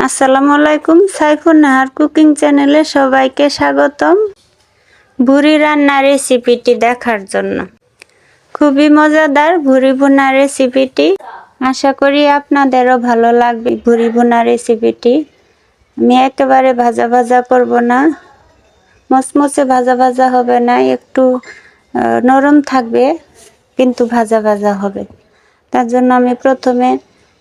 আসসালামু আলাইকুম। সাইফুন নাহার কুকিং চ্যানেলে সবাইকে স্বাগতম ভুড়ি রান্নার রেসিপিটি দেখার জন্য। খুবই মজাদার ভুড়ি ভুনা রেসিপিটি। আশা করি আপনাদেরও ভালো লাগবে ভুড়ি ভুনা রেসিপিটি। আমি একেবারে ভাজা ভাজা করব না, মচমচে ভাজা ভাজা হবে না, একটু নরম থাকবে কিন্তু ভাজা ভাজা হবে। তার জন্য আমি প্রথমে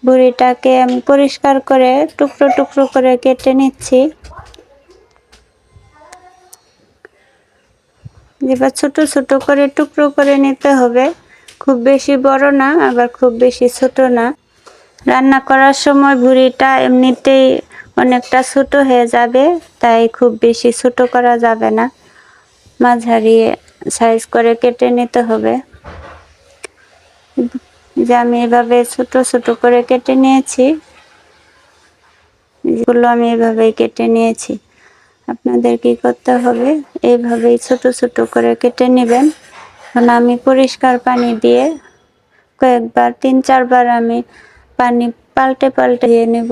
ভুড়িটাকে আমি পরিষ্কার করে টুকরো টুকরো করে কেটে নিচ্ছি। এবার ছোট ছোট করে টুকরো করে নিতে হবে, খুব বেশি বড় না আবার খুব বেশি ছোট না। রান্না করার সময় ভুড়িটা এমনিতেই অনেকটা ছোট হয়ে যাবে, তাই খুব বেশি ছোট করা যাবে না, মাঝারি সাইজ করে কেটে নিতে হবে। যে আমি এভাবে ছোট ছোট করে কেটে নিয়েছি, যেগুলো আমি এভাবেই কেটে নিয়েছি। আপনাদের কি করতে হবে, এইভাবেই ছোট ছোট করে কেটে নেবেন। এখন আমি পরিষ্কার পানি দিয়ে কয়েকবার 3-4 বার আমি পানি পাল্টে পাল্টে দিয়ে নেব।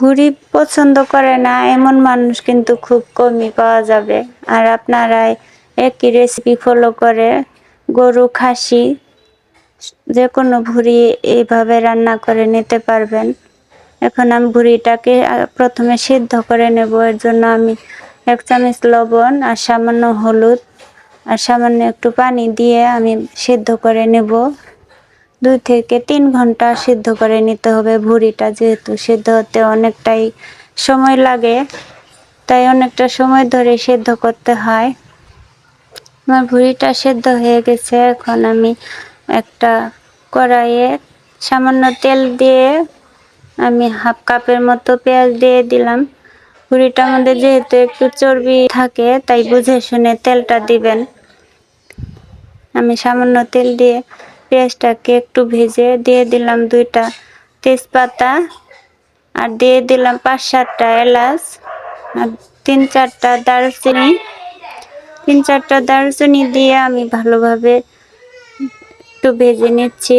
ভুড়ি পছন্দ করে না এমন মানুষ কিন্তু খুব কমই পাওয়া যাবে। আর আপনারা একই রেসিপি ফলো করে গরু, খাসি যে কোনো ভুড়ি এইভাবে রান্না করে নিতে পারবেন। এখন আমি ভুড়িটাকে প্রথমে সিদ্ধ করে নেব। এর জন্য আমি 1 চামচ লবণ আর সামান্য হলুদ আর সামান্য একটু পানি দিয়ে আমি সিদ্ধ করে নেব। 2 থেকে 3 ঘন্টা সিদ্ধ করে নিতে হবে ভুড়িটা, যেহেতু সিদ্ধ হতে অনেকটাই সময় লাগে, তাই অনেকটা সময় ধরে সিদ্ধ করতে হয়। আমার ভুড়িটা সিদ্ধ হয়ে গেছে। এখন আমি একটা কড়াইয়ে সামান্য তেল দিয়ে আমি 1/2 কাপের মতো পেঁয়াজ দিয়ে দিলাম। ভুড়িটার মধ্যে যেহেতু একটু চর্বি থাকে, তাই বুঝে শুনে তেলটা দিবেন। আমি সামান্য তেল দিয়ে পেঁয়াজটাকে একটু ভেজে দিয়ে দিলাম 2টা তেজপাতা আর দিয়ে দিলাম 5-7টা এলাচ আর 3-4টা দারুচিনি। 3-4টা দারুচিনি দিয়ে আমি ভালোভাবে একটু ভেজে নিচ্ছি।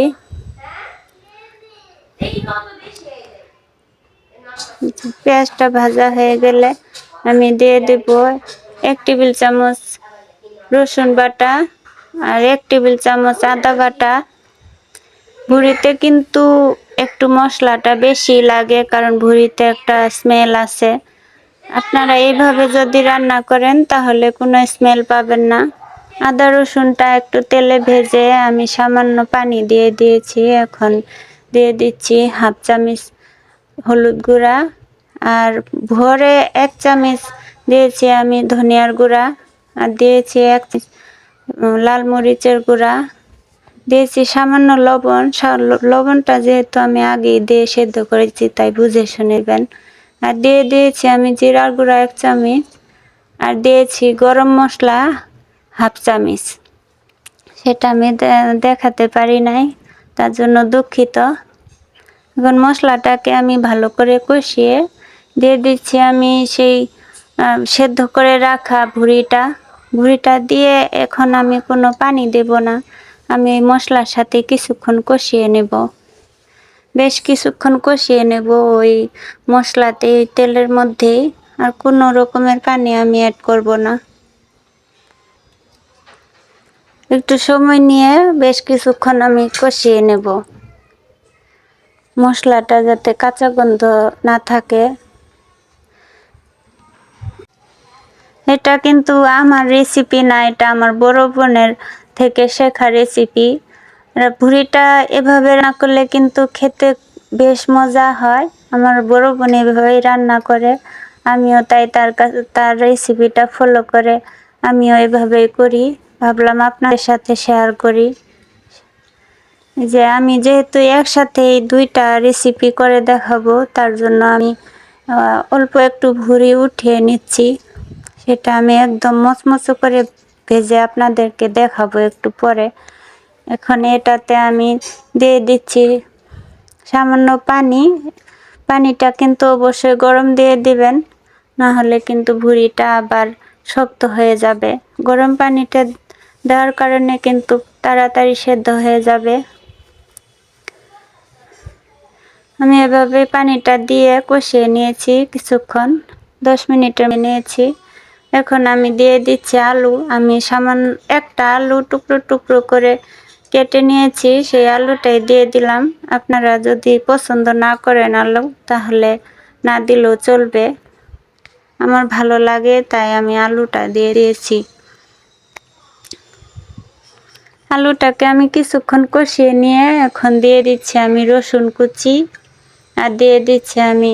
পেঁয়াজটা ভাজা হয়ে গেলে আমি দিয়ে দেব 1 টেবিল চামচ রসুন বাটা আর 1 টেবিল চামচ আদা বাটা। ভুড়িতে কিন্তু একটু মশলাটা বেশি লাগে, কারণ ভুড়িতে একটা স্মেল আছে। আপনারা এইভাবে যদি রান্না করেন তাহলে কোনো স্মেল পাবেন না। আদা রসুনটা একটু তেলে ভেজে আমি সামান্য পানি দিয়ে দিয়েছি। এখন দিয়ে দিচ্ছি 1/2 চামচ হলুদ গুঁড়া আর ভরে 1 চামচ দিয়েছি আমি ধনিয়ার গুঁড়া আর দিয়েছি 1 চামচ লাল মরিচের গুঁড়া, দিয়েছি সামান্য লবণ। লবণটা যেহেতু আমি আগেই দিয়ে সেদ্ধ করেছি, তাই বুঝে শুনে নেবেন। আর দিয়ে দিয়েছি আমি জিরার গুঁড়া 1 চামচ আর দিয়েছি গরম মশলা 1/2 চামচ। সেটা আমি দেখাতে পারি নাই, তার জন্য দুঃখিত। এখন মশলাটাকে আমি ভালো করে কষিয়ে দিয়ে দিচ্ছি আমি সেই সেদ্ধ করে রাখা ভুড়িটা দিয়ে এখন আমি কোনো পানি দেব না। আমি এই মশলার সাথে কিছুক্ষণ কষিয়ে নেব, বেশ কিছুক্ষণ কষিয়ে নেব ওই মশলাতে, ওই তেলের মধ্যেই। আর কোনো রকমের পানি আমি অ্যাড করব না। একটু সময় নিয়ে বেশ কিছুক্ষণ আমি কষিয়ে নেব, মশলাটা যাতে কাঁচা গন্ধ না থাকে। এটা কিন্তু আমার রেসিপি না, এটা আমার বড় বোনের থেকে শেখা রেসিপি। ভুড়িটা এভাবে রান্না করলে কিন্তু খেতে বেশ মজা হয়। আমার বড় বোন এভাবেই রান্না করে, আমিও তাই তার রেসিপিটা ফলো করে আমিও এভাবেই করি। ভাবলাম আপনাদের সাথে শেয়ার করি। যে আমি যেহেতু একসাথে 2টা রেসিপি করে দেখাবো, তার জন্য আমি অল্প একটু ভুড়ি উঠিয়ে নিচ্ছি। সেটা আমি একদম মচমচে করে ভেজে আপনাদেরকে দেখাবো একটু পরে। এখন এটাতে আমি দিয়ে দিচ্ছি সামান্য পানি। পানিটা কিন্তু অবশ্যই গরম দিয়ে দিবেন, না হলে কিন্তু ভুড়িটা আবার শক্ত হয়ে যাবে। গরম পানিটা দেওয়ার কারণে কিন্তু তাড়াতাড়ি সেদ্ধ হয়ে যাবে। আমি এভাবে পানিটা দিয়ে কষিয়ে নিয়েছি কিছুক্ষণ, 10 মিনিটের নিয়েছি। এখন আমি দিয়ে দিচ্ছি আলু। আমি সামান্য একটা আলু টুকরো টুকরো করে কেটে নিয়েছি, সেই আলুটাই দিয়ে দিলাম। আপনারা যদি পছন্দ না করেন আলু, তাহলে না দিলেও চলবে। আমার ভালো লাগে তাই আমি আলুটা দিয়ে দিয়েছি। আলুটাকে আমি কিছুক্ষণ কষিয়ে নিয়ে এখন দিয়ে দিচ্ছি আমি রসুন কুচি, আর দিয়ে দিচ্ছি আমি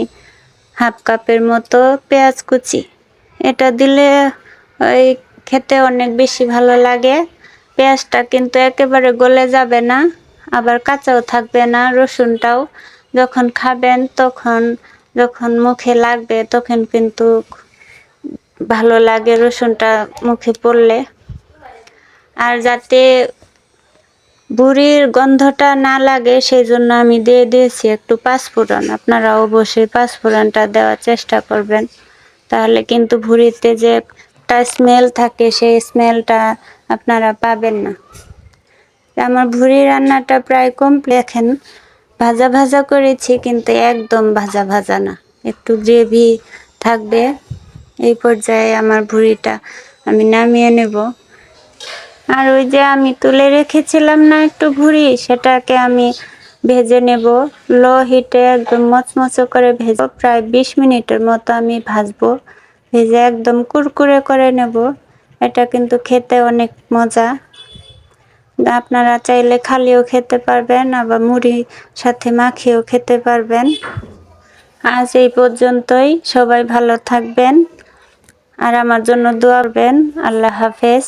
হাফ কাপের মতো পেঁয়াজ কুচি। এটা দিলে ওই খেতে অনেক বেশি ভালো লাগে। পেঁয়াজটা কিন্তু একেবারে গলে যাবে না, আবার কাঁচাও থাকবে না। রসুনটাও যখন খাবেন তখন, যখন মুখে লাগবে তখন কিন্তু ভালো লাগে রসুনটা মুখে পড়লে। আর যাতে বুড়ির গন্ধটা না লাগে সেই জন্য আমি দিয়ে দিয়েছি একটু পাঁচফোড়ন। আপনারা অবশ্যই পাঁচফোড়নটা দেওয়ার চেষ্টা করবেন, তাহলে কিন্তু ভুঁড়িতে যে একটা স্মেল থাকে সেই স্মেলটা আপনারা পাবেন না। আমার ভুঁড়ি রান্নাটা প্রায় কমপ্লিট। দেখেন ভাজা ভাজা করেছি, কিন্তু একদম ভাজা ভাজা না, একটু গ্রেভি থাকবে। এই পর্যায়ে আমার ভুঁড়িটা আমি নামিয়ে নেব। আর ওই যে আমি তুলে রেখেছিলাম না একটু ভুঁড়ি, সেটাকে আমি ভেজে নেব। লো হিটে একদম মচমচে করে ভেজে প্রায় 20 মিনিটের মতো আমি ভাজবো। ভেজে একদম কুরকুরে করে নেব। এটা কিন্তু খেতে অনেক মজা। আপনারা চাইলে খালিও খেতে পারবেন, আবার মুড়ির সাথে মাখিয়েও খেতে পারবেন। আজ এই পর্যন্তই। সবাই ভালো থাকবেন আর আমার জন্য দোয়া করবেন। আল্লাহ হাফেজ।